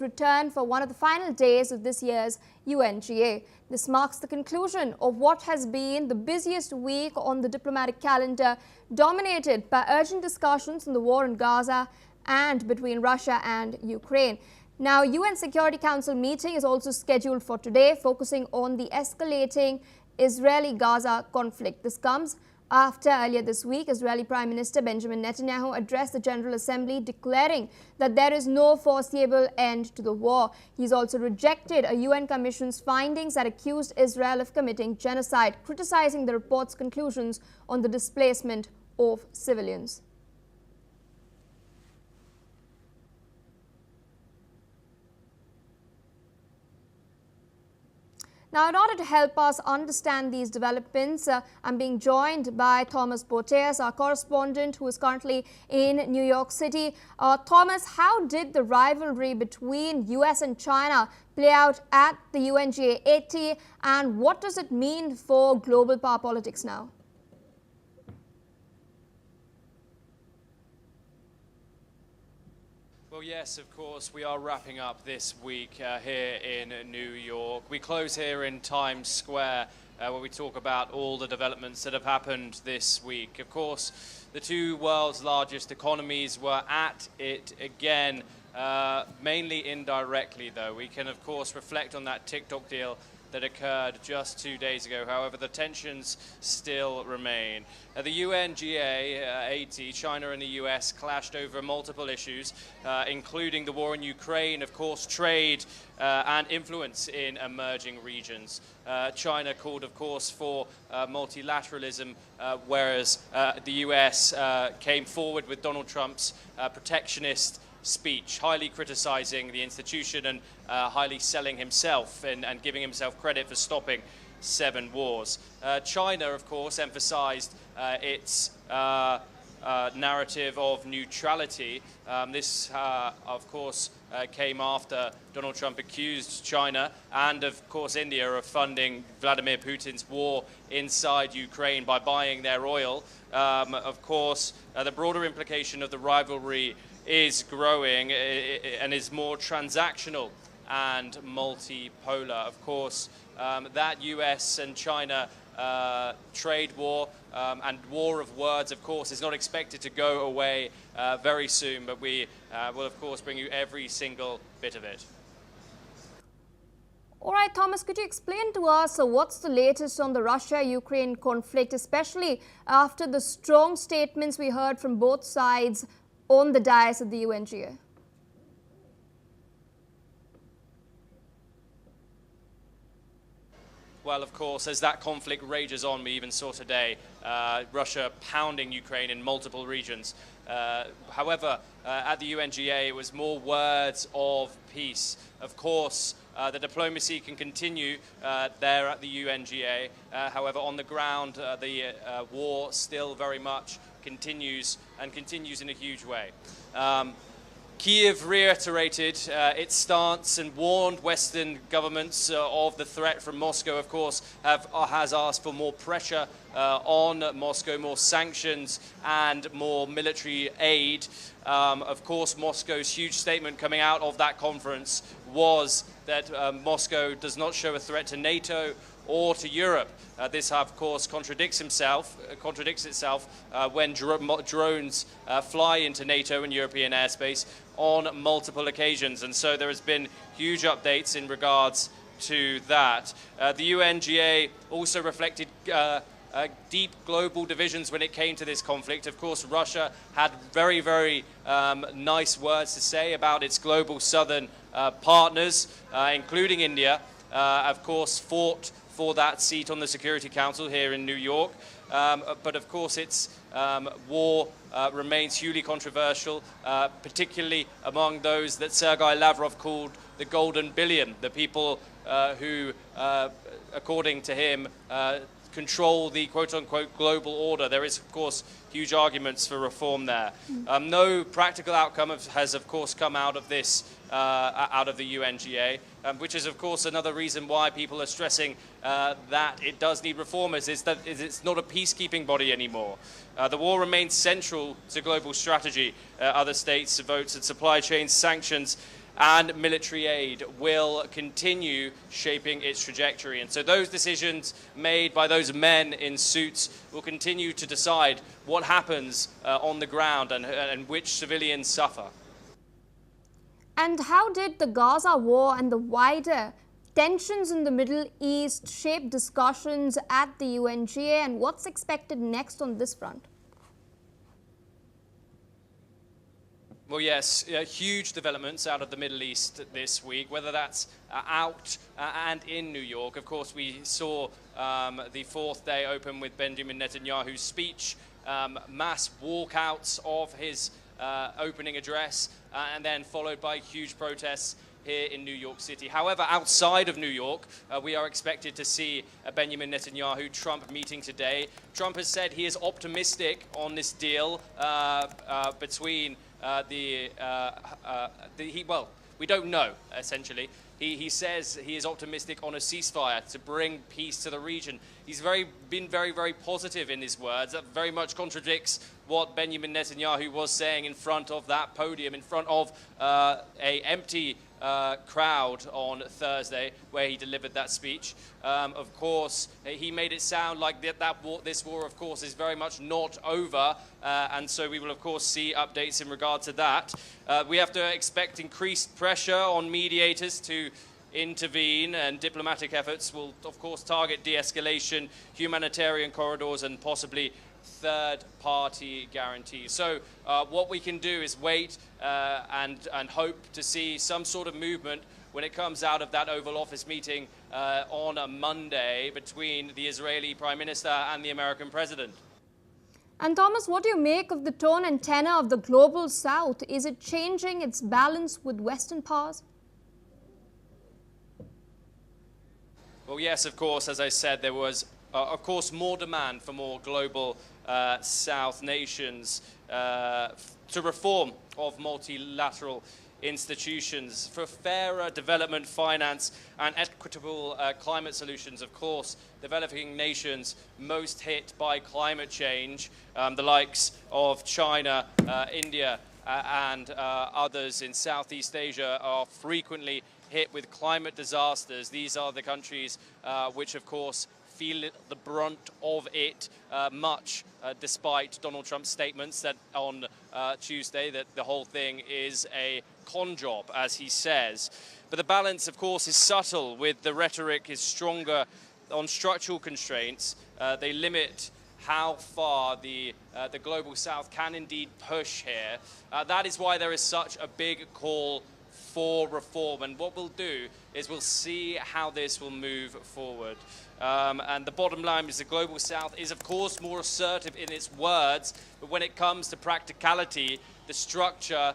return for one of the final days of this year's UNGA. This marks the conclusion of what has been the busiest week on the diplomatic calendar, dominated by urgent discussions on the war in Gaza and between Russia and Ukraine. Now, UN Security Council meeting is also scheduled for today, focusing on the escalating Israeli-Gaza conflict. This comes after earlier this week, Israeli Prime Minister Benjamin Netanyahu addressed the General Assembly declaring that there is no foreseeable end to the war. He's also rejected a UN Commission's findings that accused Israel of committing genocide, criticizing the report's conclusions on the displacement of civilians. Now, in order to help us understand these developments, I'm being joined by Thomas Boteas, our correspondent who is currently in New York City. Thomas, how did the rivalry between US and China play out at the UNGA 80, and what does it mean for global power politics now? Well, yes, of course, we are wrapping up this week here in New York. We close here in Times Square where we talk about all the developments that have happened this week. Of course, the two world's largest economies were at it again, mainly indirectly, though. We can, of course, reflect on that TikTok deal that occurred just 2 days ago. However, the tensions still remain. At the UNGA 80, China and the US clashed over multiple issues, including the war in Ukraine, of course, trade and influence in emerging regions. China called, of course, for multilateralism, whereas the US came forward with Donald Trump's protectionist speech, highly criticizing the institution and highly selling himself and giving himself credit for stopping 7 wars. China, of course, emphasized its narrative of neutrality. This, of course, came after Donald Trump accused China and, of course, India of funding Vladimir Putin's war inside Ukraine by buying their oil. Of course, the broader implication of the rivalry is growing and is more transactional and multipolar. Of course, that US and China trade war and war of words, of course, is not expected to go away very soon, but we will, of course, bring you every single bit of it. All right, Thomas, could you explain to us what's the latest on the Russia-Ukraine conflict, especially after the strong statements we heard from both sides on the dais of the UNGA? Well, of course, as that conflict rages on, we even saw today Russia pounding Ukraine in multiple regions. However, at the UNGA, it was more words of peace. Of course, the diplomacy can continue there at the UNGA. However, on the ground, the war still very much continues in a huge way. Kyiv reiterated its stance and warned Western governments of the threat from Moscow. Of course, has asked for more pressure on Moscow, more sanctions and more military aid. Of course, Moscow's huge statement coming out of that conference was that Moscow does not show a threat to NATO or to Europe. This, of course, contradicts itself when drones fly into NATO and European airspace on multiple occasions. And so there has been huge updates in regards to that. The UNGA also reflected deep global divisions when it came to this conflict. Of course, Russia had very, very nice words to say about its global southern partners, including India. Of course, fought for that seat on the Security Council here in New York. But of course, its war remains hugely controversial, particularly among those that Sergei Lavrov called the Golden Billion, the people who, according to him, control the quote-unquote global order. There is, of course, huge arguments for reform there. No practical outcome has, of course, come out of this, out of the UNGA, which is, of course, another reason why people are stressing that it does need reformers, is that it's not a peacekeeping body anymore. The war remains central to global strategy. Other states, votes and supply chains, sanctions, and military aid will continue shaping its trajectory. And so those decisions made by those men in suits will continue to decide what happens on the ground and which civilians suffer. And how did the Gaza war and the wider tensions in the Middle East shape discussions at the UNGA, and what's expected next on this front? Well, yes, huge developments out of the Middle East this week, whether that's out and in New York. Of course, we saw the fourth day open with Benjamin Netanyahu's speech, mass walkouts of his opening address, and then followed by huge protests here in New York City. However, outside of New York, we are expected to see a Benjamin Netanyahu-Trump meeting today. Trump has said he is optimistic on this deal between we don't know, essentially. He says he is optimistic on a ceasefire to bring peace to the region. He's been very positive in his words. That very much contradicts what Benjamin Netanyahu was saying in front of that podium, in front of an empty crowd on Thursday, where he delivered that speech. Of course, he made it sound like this war, of course, is very much not over, and so we will, of course, see updates in regard to that. We have to expect increased pressure on mediators to intervene, and diplomatic efforts will, of course, target de-escalation, humanitarian corridors, and possibly third-party guarantees. So what we can do is wait and hope to see some sort of movement when it comes out of that Oval Office meeting on a Monday between the Israeli Prime Minister and the American President. And Thomas, what do you make of the tone and tenor of the global South? Is it changing its balance with Western powers? Well, yes, of course. As I said, there was, of course, more demand for more global South nations to reform of multilateral institutions, for fairer development finance and equitable climate solutions. Of course, developing nations most hit by climate change, the likes of China, India, and others in Southeast Asia are frequently hit with climate disasters. These are the countries which, of course, feel the brunt of it much, despite Donald Trump's statements that on Tuesday that the whole thing is a con job, as he says. But the balance, of course, is subtle. With the rhetoric is stronger on structural constraints. They limit how far the global South can indeed push here. That is why there is such a big call for reform, and what we'll do is we'll see how this will move forward. And the bottom line is the global South is, of course, more assertive in its words, but when it comes to practicality, the structure,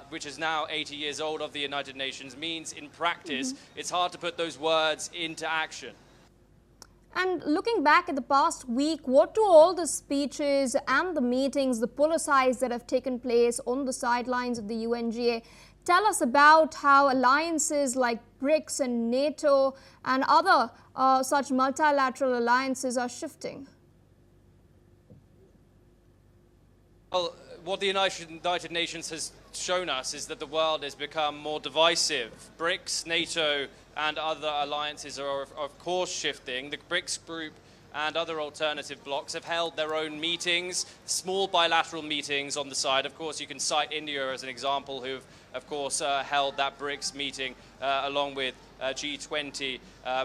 which is now 80 years old, of the United Nations, means in practice it's hard to put those words into action. And looking back at the past week, what do all the speeches and the meetings, the policies that have taken place on the sidelines of the UNGA, tell us about how alliances like BRICS and NATO and other such multilateral alliances are shifting? Well, what the United Nations has shown us is that the world has become more divisive. BRICS, NATO, and other alliances are, of course, shifting. The BRICS group and other alternative blocs have held their own meetings, small bilateral meetings on the side. Of course, you can cite India as an example, who've, of course, held that BRICS meeting along with G20,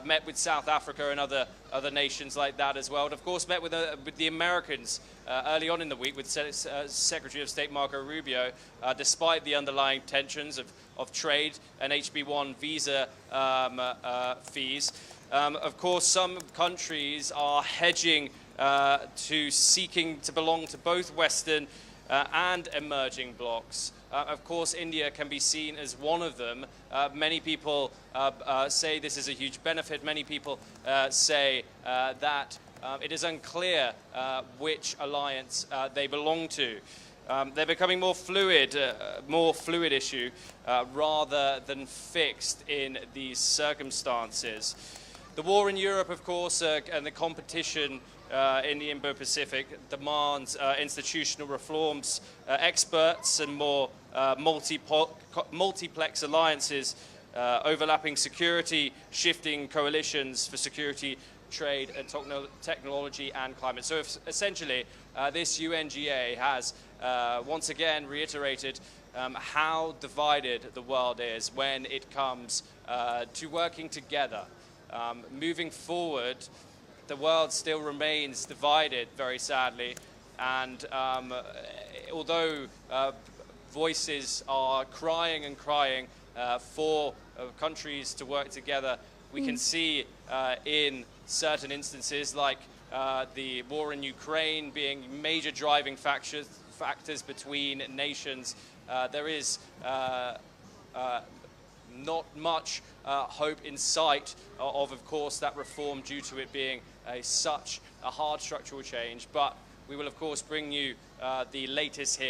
met with South Africa and other nations like that as well. And of course, met with the Americans early on in the week with Secretary of State Marco Rubio, despite the underlying tensions of trade and HB1 visa fees. Of course, some countries are hedging to seeking to belong to both Western and emerging blocs. Of course, India can be seen as one of them. Many people say this is a huge benefit. Many people say that it is unclear which alliance they belong to. They're becoming more fluid issue rather than fixed in these circumstances. The war in Europe, of course, and the competition in the Indo-Pacific demands institutional reforms. Experts and more multiplex alliances, overlapping security, shifting coalitions for security, trade, and technology and climate. So essentially, this UNGA has once again reiterated how divided the world is when it comes to working together. Moving forward, the world still remains divided, very sadly, and although voices are crying and crying for countries to work together, we can see in certain instances, like the war in Ukraine being major driving factors between nations, there is not much hope in sight of course, that reform due to it being such a hard structural change. But we will, of course, bring you the latest here.